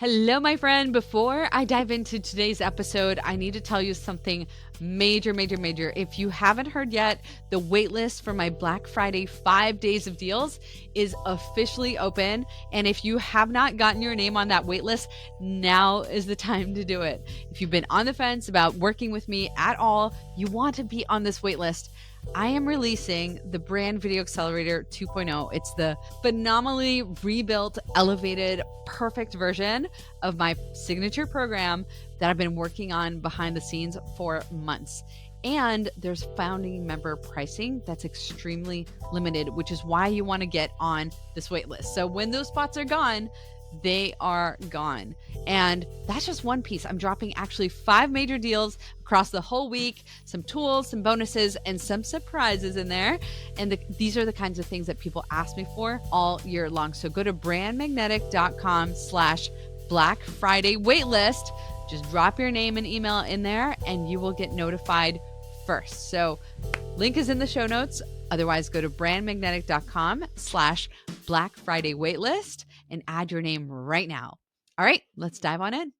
Hello, my friend. Before I dive into today's episode, I need to tell you something major. If you haven't heard yet, the waitlist for my Black Friday 5 days of deals is officially open. And if you have not gotten your name on that waitlist, now is the time to do it. If you've been on the fence about working with me at all, you want to be on this waitlist. I am releasing the Brand Video Accelerator 2.0. It's the phenomenally rebuilt, elevated, perfect version of my signature program that I've been working on behind the scenes for months. And there's founding member pricing that's extremely limited, which is why you want to get on this wait list. So when those spots are gone, they are gone. And that's just one piece. I'm dropping actually 5 major deals across the whole week, some tools, some bonuses, and some surprises in there. And these are the kinds of things that people ask me for all year long. So go to brandmagnetic.com/Black Friday waitlist. Just drop your name and email in there and you will get notified first. So link is in the show notes. Otherwise, go to brandmagnetic.com/Black Friday waitlist and add your name right now. All right, let's dive on in.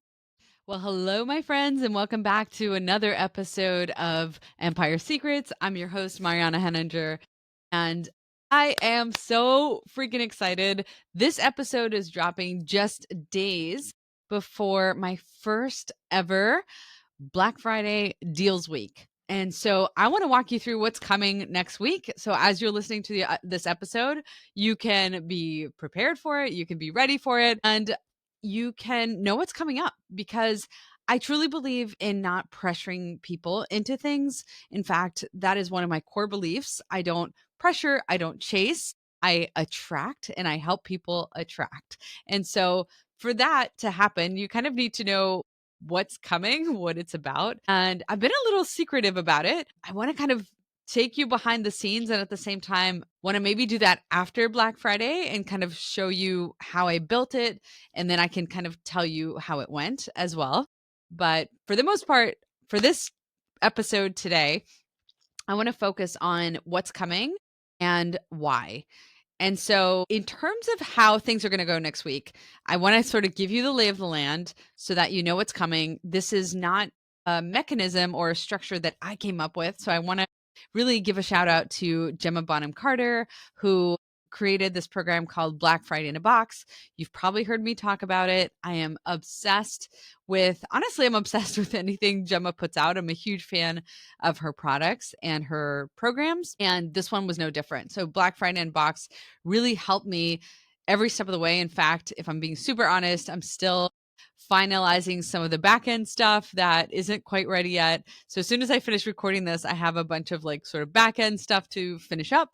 Well, hello, my friends, and welcome back to another episode of Empire Secrets. I'm your host, Mariana Henninger, and I am so freaking excited. This episode is dropping just days before my first ever Black Friday Deals Week. And so I want to walk you through what's coming next week. So as you're listening to this episode, you can be prepared for it, you can be ready for it, and you can know what's coming up because I truly believe in not pressuring people into things. In fact, that is one of my core beliefs. I don't pressure, I don't chase, I attract and I help people attract. And so for that to happen, you kind of need to know what's coming, what it's about. And I've been a little secretive about it. I want to kind of take you behind the scenes and at the same time want to maybe do that after Black Friday and kind of show you how I built it. And then I can kind of tell you how it went as well. But for the most part, for this episode today, I want to focus on what's coming and why. And so, in terms of how things are going to go next week, I want to sort of give you the lay of the land so that you know what's coming. This is not a mechanism or a structure that I came up with. So, I want to really give a shout out to Gemma Bonham Carter, who created this program called Black Friday in a Box. You've probably heard me talk about it. I am obsessed honestly, I'm obsessed with anything Gemma puts out. I'm a huge fan of her products and her programs. And this one was no different. So Black Friday in a Box really helped me every step of the way. In fact, if I'm being super honest, I'm still finalizing some of the back end stuff that isn't quite ready yet. So as soon as I finish recording this, I have a bunch of like sort of back end stuff to finish up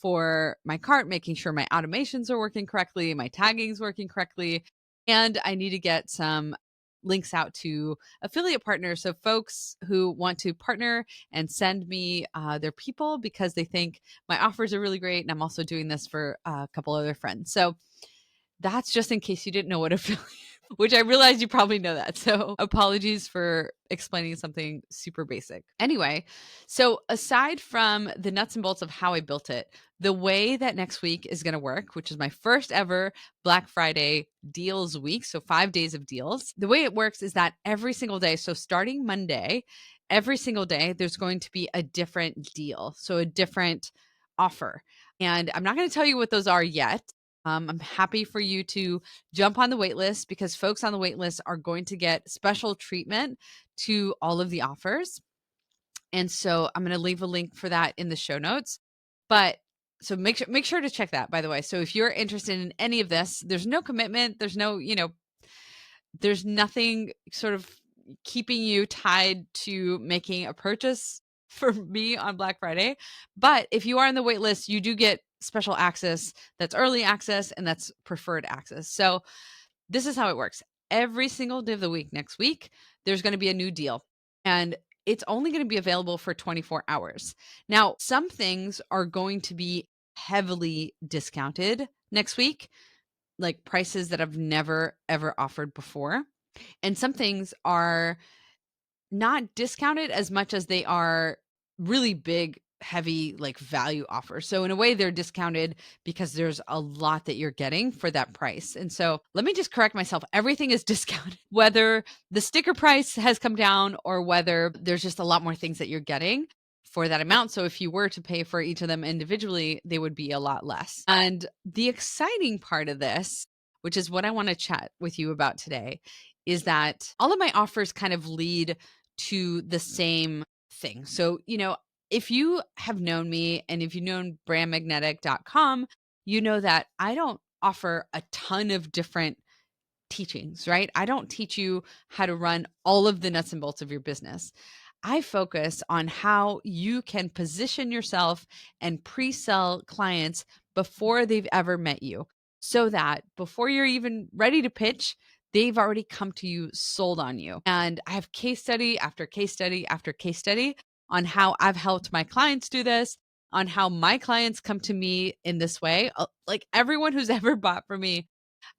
for my cart, making sure my automations are working correctly, my tagging is working correctly, and I need to get some links out to affiliate partners. So folks who want to partner and send me their people because they think my offers are really great. And I'm also doing this for a couple other friends. So that's just in case you didn't know what affiliate, which I realize you probably know that. So apologies for explaining something super basic. Anyway, so aside from the nuts and bolts of how I built it, the way that next week is going to work, which is my first ever Black Friday deals week, so 5 days of deals, the way it works is that every single day, so starting Monday, every single day, there's going to be a different deal, so a different offer. And I'm not going to tell you what those are yet. I'm happy for you to jump on the wait list because folks on the wait list are going to get special treatment to all of the offers. And so I'm going to leave a link for that in the show notes. But so make sure to check that, by the way. So if you're interested in any of this, there's no commitment, there's no, there's nothing sort of keeping you tied to making a purchase for me on Black Friday. But if you are on the wait list, you do get special access that's early access and that's preferred access. So this is how it works. Every single day of the week next week, there's going to be a new deal. And it's only going to be available for 24 hours. Now, some things are going to be heavily discounted next week, like prices that I've never, ever offered before. And some things are not discounted as much as they are really big heavy like value offer. So in a way they're discounted because there's a lot that you're getting for that price. And so let me just correct myself. Everything is discounted, whether the sticker price has come down or whether there's just a lot more things that you're getting for that amount. So if you were to pay for each of them individually, they would be a lot less. And the exciting part of this, which is what I want to chat with you about today, is that all of my offers kind of lead to the same thing. So, if you have known me and if you've known brandmagnetic.com, you know that I don't offer a ton of different teachings, right? I don't teach you how to run all of the nuts and bolts of your business. I focus on how you can position yourself and pre sell clients before they've ever met you so that before you're even ready to pitch, they've already come to you sold on you. And I have case study after case study after case study on how I've helped my clients do this, on how my clients come to me in this way. Like everyone who's ever bought from me,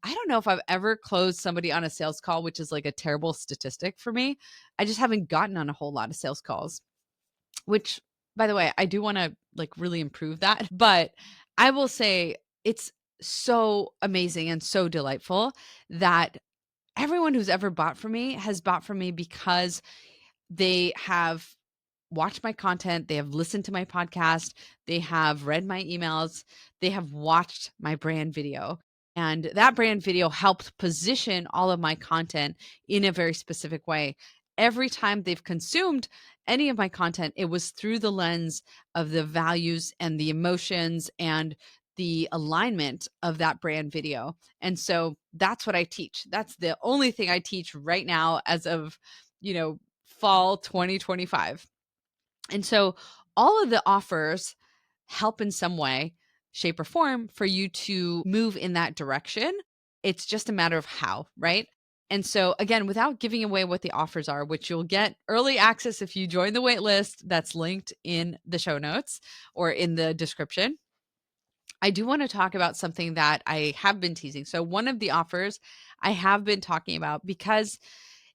I don't know if I've ever closed somebody on a sales call, which is like a terrible statistic for me. I just haven't gotten on a whole lot of sales calls, which by the way, I do want to like really improve that. But I will say it's so amazing and so delightful that everyone who's ever bought from me has bought from me because they have watched my content, they have listened to my podcast, they have read my emails, they have watched my brand video. And that brand video helped position all of my content in a very specific way. Every time they've consumed any of my content, it was through the lens of the values and the emotions and the alignment of that brand video. And so that's what I teach. That's the only thing I teach right now as of, fall 2025. And so all of the offers help in some way, shape, or form for you to move in that direction. It's just a matter of how, right? And so, again, without giving away what the offers are, which you'll get early access if you join the wait list, that's linked in the show notes or in the description. I do want to talk about something that I have been teasing. So, one of the offers I have been talking about because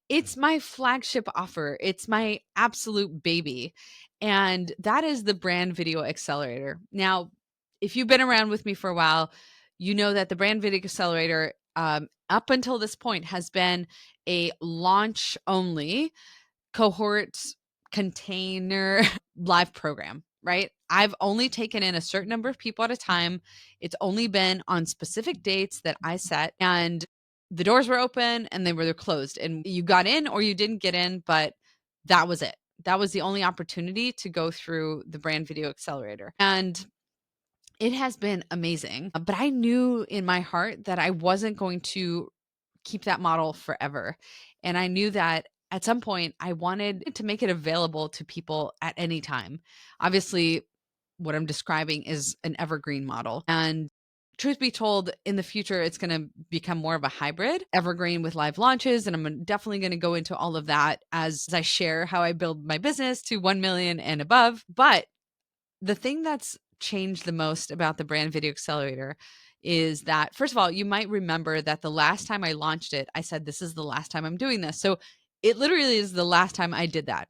it's my flagship offer. It's my absolute baby. And that is the brand video accelerator. Now, if you've been around with me for a while, you know that the brand video accelerator, up until this point, has been a launch only cohort container live program, right? I've only taken in a certain number of people at a time. It's only been on specific dates that I set, and the doors were open and they were closed, and you got in or you didn't get in, but that was it. That was the only opportunity to go through the brand video accelerator. And it has been amazing. But I knew in my heart that I wasn't going to keep that model forever. And I knew that at some point I wanted to make it available to people at any time. Obviously, what I'm describing is an evergreen model. And truth be told, in the future, it's going to become more of a hybrid evergreen with live launches. And I'm definitely going to go into all of that as I share how I build my business to 1 million and above. But the thing that's changed the most about the brand video accelerator is that, first of all, you might remember that the last time I launched it, I said, this is the last time I'm doing this. So it literally is the last time I did that.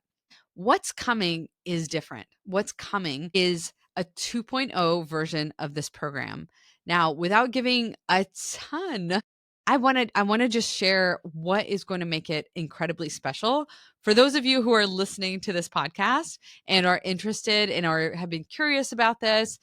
What's coming is different. What's coming is a 2.0 version of this program. Now, without giving a ton, I want to just share what is going to make it incredibly special for those of you who are listening to this podcast and are interested and have been curious about this.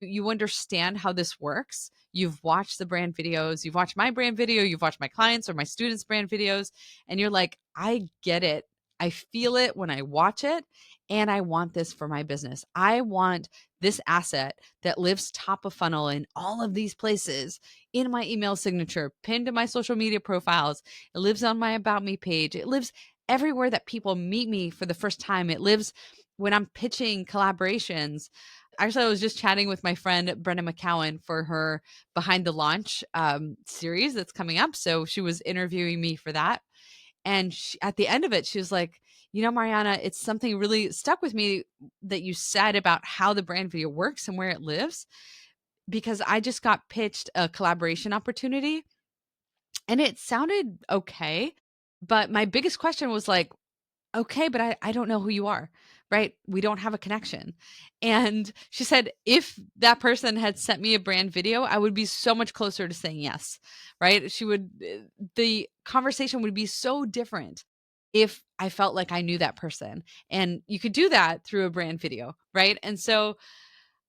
You understand how this works. You've watched the brand videos, you've watched my brand video, you've watched my clients or my students' brand videos, and you're like, I get it. I feel it when I watch it, and I want this for my business. I want this asset that lives top of funnel in all of these places, in my email signature, pinned to my social media profiles. It lives on my About Me page. It lives everywhere that people meet me for the first time. It lives when I'm pitching collaborations. Actually, I was just chatting with my friend Brenda McCowan for her Behind the Launch series that's coming up. So she was interviewing me for that. And at the end of it, she was like, Mariana, it's something really stuck with me that you said about how the brand video works and where it lives, because I just got pitched a collaboration opportunity and it sounded okay. But my biggest question was like, okay, but I don't know who you are. right? We don't have a connection. And she said, if that person had sent me a brand video, I would be so much closer to saying yes, right? The conversation would be so different if I felt like I knew that person. And you could do that through a brand video, right? And so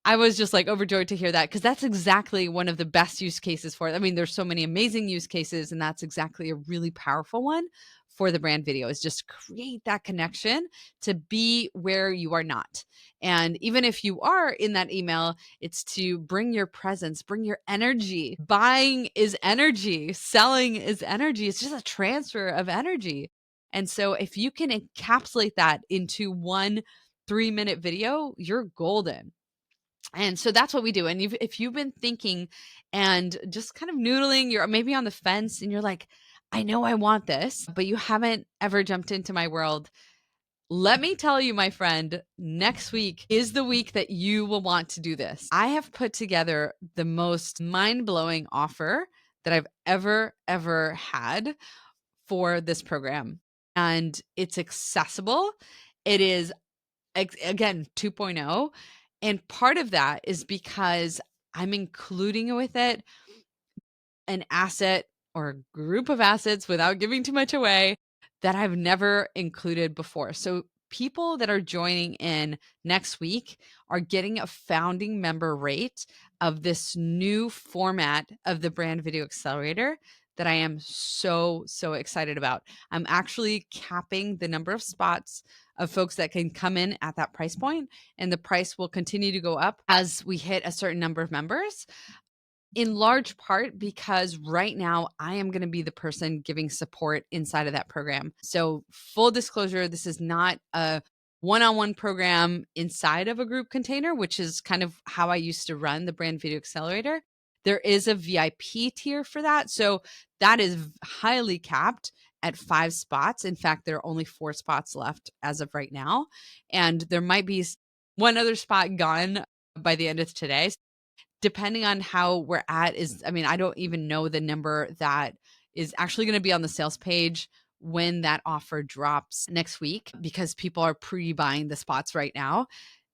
I was just like overjoyed to hear that because that's exactly one of the best use cases for it. I mean, there's so many amazing use cases, and that's exactly a really powerful one for the brand video is just create that connection to be where you are not. And even if you are in that email, it's to bring your presence, bring your energy. Buying is energy, selling is energy. It's just a transfer of energy. And so if you can encapsulate that into one 3-minute video, you're golden. And so that's what we do. And if you've been thinking and just kind of noodling, you're maybe on the fence and you're like, I know I want this, but you haven't ever jumped into my world. Let me tell you, my friend, next week is the week that you will want to do this. I have put together the most mind blowing offer that I've ever had for this program. And it's accessible. It is again 2.0, and part of that is because I'm including with it an asset or a group of assets without giving too much away that I've never included before. So people that are joining in next week are getting a founding member rate of this new format of the Brand Video Accelerator that I am so excited about. I'm actually capping the number of spots of folks that can come in at that price point, and the price will continue to go up as we hit a certain number of members, in large part because right now I am going to be the person giving support inside of that program. So, full disclosure, this is not a one-on-one program inside of a group container, which is kind of how I used to run the Brand Video Accelerator. There is a VIP tier for that. So, that is highly capped at 5 spots. In fact, there are only 4 spots left as of right now. And there might be one other spot gone by the end of today. Depending on how we're at I mean, I don't even know the number that is actually going to be on the sales page when that offer drops next week, because people are pre-buying the spots right now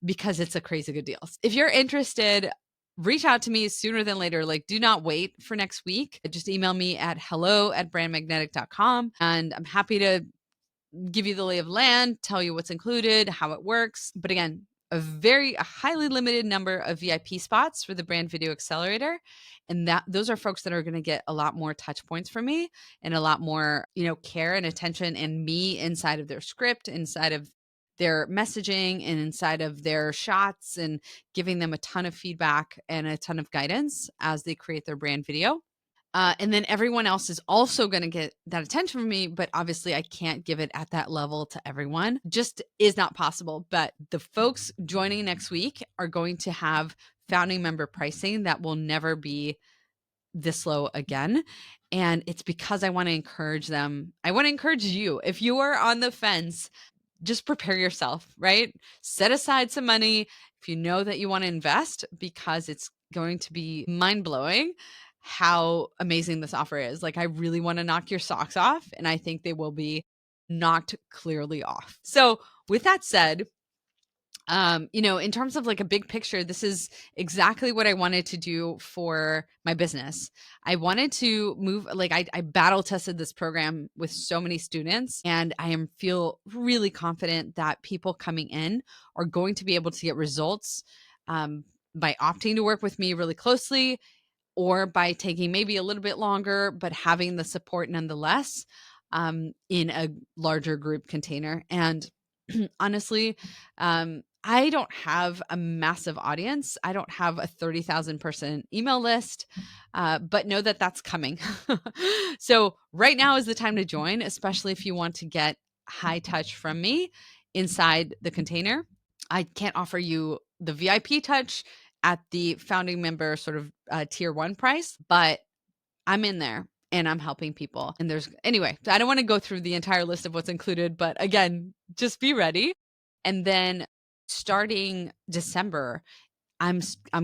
because it's a crazy good deal. If you're interested, reach out to me sooner than later. Like, do not wait for next week. Just email me at hello@brandmagnetic.com, and I'm happy to give you the lay of land, tell you what's included, how it works. But again, a highly limited number of VIP spots for the Brand Video Accelerator. And those are folks that are going to get a lot more touch points from me and a lot more, care and attention and me inside of their script, inside of their messaging, and inside of their shots, and giving them a ton of feedback and a ton of guidance as they create their brand video. And then everyone else is also going to get that attention from me, but obviously I can't give it at that level to everyone. Just is not possible. But the folks joining next week are going to have founding member pricing that will never be this low again. And it's because I want to encourage them. I want to encourage you. If you are on the fence, just prepare yourself, right? Set aside some money if you know that you want to invest, because it's going to be mind blowing how amazing this offer is. Like, I really want to knock your socks off, and I think they will be knocked clearly off. So, with that said, in terms of like a big picture, this is exactly what I wanted to do for my business. I wanted to move, like I battle tested this program with so many students, and feel really confident that people coming in are going to be able to get results by opting to work with me really closely, or by taking maybe a little bit longer, but having the support nonetheless in a larger group container. And honestly, I don't have a massive audience. I don't have a 30,000 person email list, but know that that's coming. So right now is the time to join, especially if you want to get high touch from me inside the container. I can't offer you the VIP touch at the founding member sort of tier 1 price, but I'm in there and I'm helping people. And anyway, I don't want to go through the entire list of what's included, but again, just be ready. And then starting December, I'm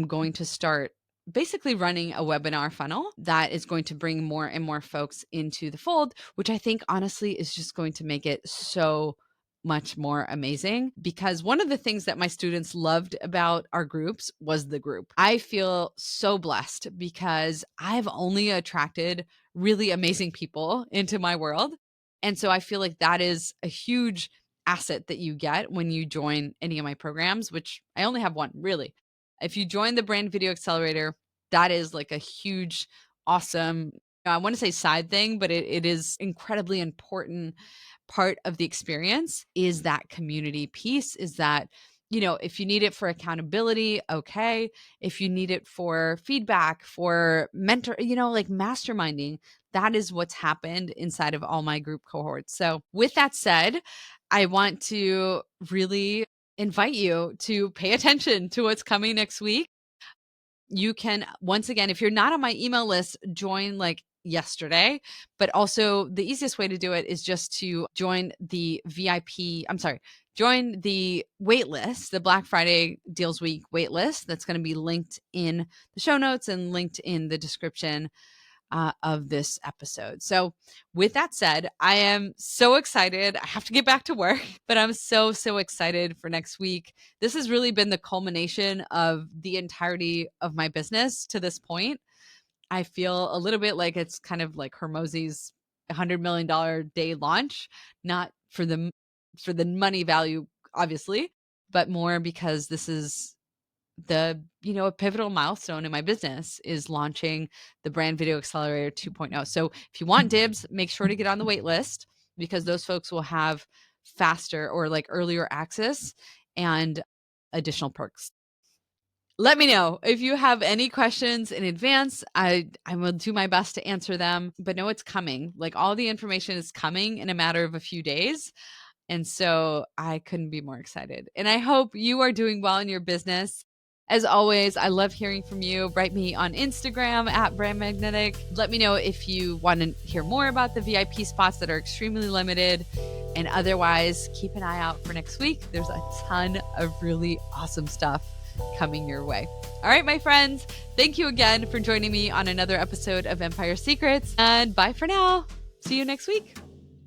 going to start basically running a webinar funnel that is going to bring more and more folks into the fold, which I think honestly is just going to make it so much more amazing, because one of the things that my students loved about our groups was the group. I feel so blessed because I've only attracted really amazing people into my world. And so I feel like that is a huge asset that you get when you join any of my programs, which I only have one really. If you join the Brand Video Accelerator, that is like a huge, awesome, I want to say side thing, but it is incredibly important part of the experience is that community piece, is that, if you need it for accountability, okay. If you need it for feedback, for mentor, like masterminding, that is what's happened inside of all my group cohorts. So with that said, I want to really invite you to pay attention to what's coming next week. You can, once again, if you're not on my email list, join like yesterday. But also the easiest way to do it is just to join the join the wait list, the Black Friday Deals Week wait list. That's going to be linked in the show notes and linked in the description of this episode. So with that said, I am so excited. I have to get back to work, but I'm so, so excited for next week. This has really been the culmination of the entirety of my business to this point. I feel a little bit like it's kind of like Hormozi's $100 million day launch, not for the money value, obviously, but more because this is a pivotal milestone in my business is launching the Brand Video Accelerator 2.0. So if you want dibs, make sure to get on the wait list, because those folks will have faster or like earlier access and additional perks. Let me know if you have any questions in advance. I will do my best to answer them, but know it's coming. Like all the information is coming in a matter of a few days. And so I couldn't be more excited. And I hope you are doing well in your business. As always, I love hearing from you. Write me on Instagram at Brand Magnetic. Let me know if you want to hear more about the VIP spots that are extremely limited. And otherwise, keep an eye out for next week. There's a ton of really awesome stuff coming your way. All right, my friends, thank you again for joining me on another episode of Empire Secrets. And bye for now. See you next week.